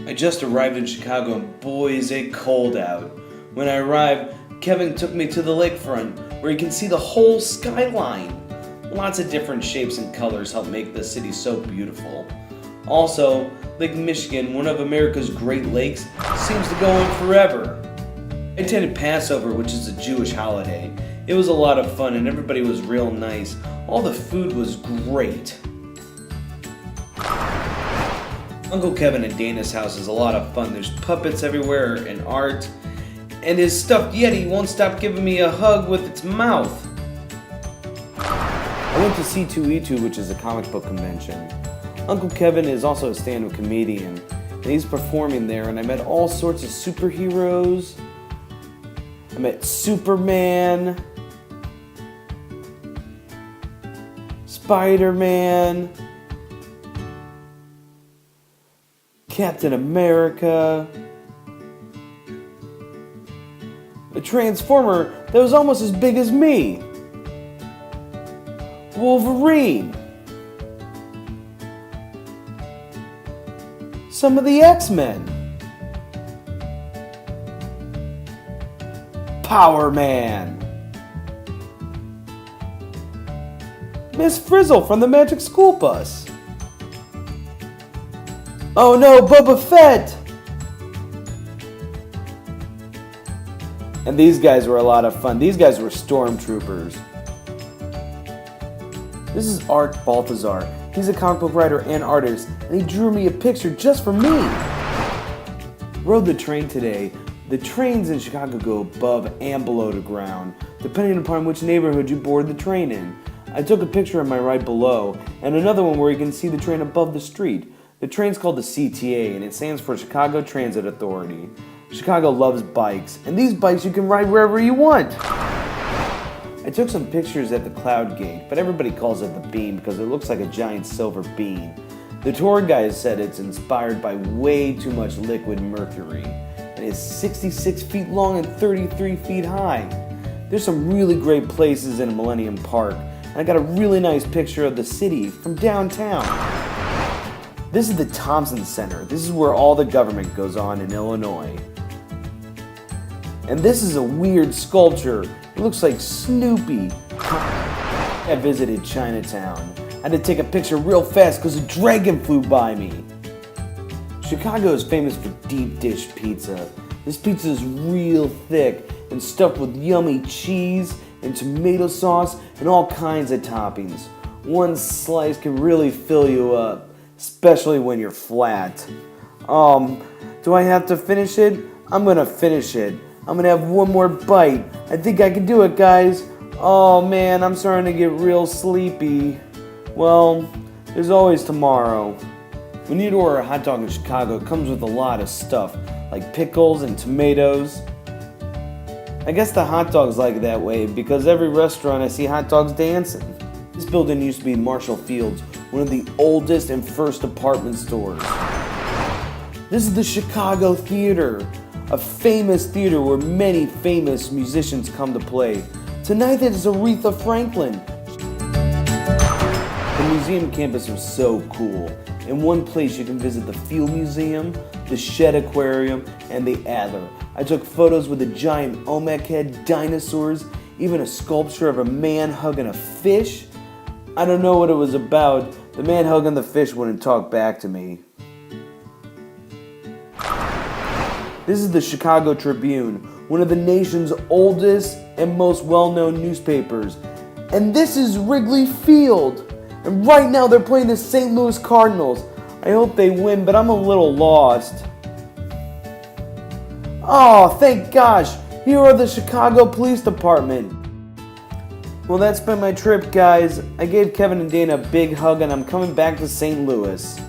I just arrived in Chicago and boy is it cold out. When I arrived, Kevin took me to the lakefront where you can see the whole skyline. Lots of different shapes and colors help make the city so beautiful. Also, Lake Michigan, one of America's Great Lakes, seems to go on forever. I attended Passover, which is a Jewish holiday. It was a lot of fun and everybody was real nice. All the food was great. Uncle Kevin and Dana's house is a lot of fun. There's puppets everywhere and art. And his stuffed Yeti won't stop giving me a hug with its mouth. I went to C2E2, which is a comic book convention. Uncle Kevin is also a stand-up comedian, and he's performing there, and I met all sorts of superheroes. I met Superman, Spider-Man, Captain America, a Transformer that was almost as big as me, Wolverine, some of the X-Men, Power Man, Miss Frizzle from the Magic School Bus. Oh no, Boba Fett! And these guys were a lot of fun. These guys were stormtroopers. This is Art Balthazar. He's a comic book writer and artist, and he drew me a picture just for me. Rode the train today. The trains in Chicago go above and below the ground, depending upon which neighborhood you board the train in. I took a picture of my ride below, and another one where you can see the train above the street. The train's called the CTA, and it stands for Chicago Transit Authority. Chicago loves bikes, and these bikes you can ride wherever you want. I took some pictures at the Cloud Gate, but everybody calls it the Beam because it looks like a giant silver bean. The tour guide said it's inspired by way too much liquid mercury, and it's 66 feet long and 33 feet high. There's some really great places in Millennium Park, and I got a really nice picture of the city from downtown. This is the Thompson Center. This is where all the government goes on in Illinois. And this is a weird sculpture. It looks like Snoopy. I visited Chinatown. I had to take a picture real fast because a dragon flew by me. Chicago is famous for deep dish pizza. This pizza is real thick and stuffed with yummy cheese and tomato sauce and all kinds of toppings. One slice can really fill you up, especially when you're flat. Do I have to finish it? I'm gonna finish it. I'm gonna have one more bite. I think I can do it, guys. Oh man, I'm starting to get real sleepy. Well, there's always tomorrow. When you order a hot dog in Chicago, it comes with a lot of stuff, like pickles and tomatoes. I guess the hot dog's like that way because every restaurant I see hot dogs dancing. This building used to be Marshall Field's, one of the oldest and first department stores. This is the Chicago Theater, a famous theater where many famous musicians come to play. Tonight it is Aretha Franklin. The museum campus was so cool. In one place you can visit the Field Museum, the Shed Aquarium, and the Adler. I took photos with a giant Olmec head, dinosaurs, even a sculpture of a man hugging a fish. I don't know what it was about. The man hugging the fish wouldn't talk back to me. This is the Chicago Tribune, one of the nation's oldest and most well-known newspapers. And this is Wrigley Field. And right now they're playing the St. Louis Cardinals. I hope they win, but I'm a little lost. Oh, thank gosh. Here are the Chicago Police Department. Well, that's been my trip, guys. I gave Kevin and Dana a big hug, and I'm coming back to St. Louis.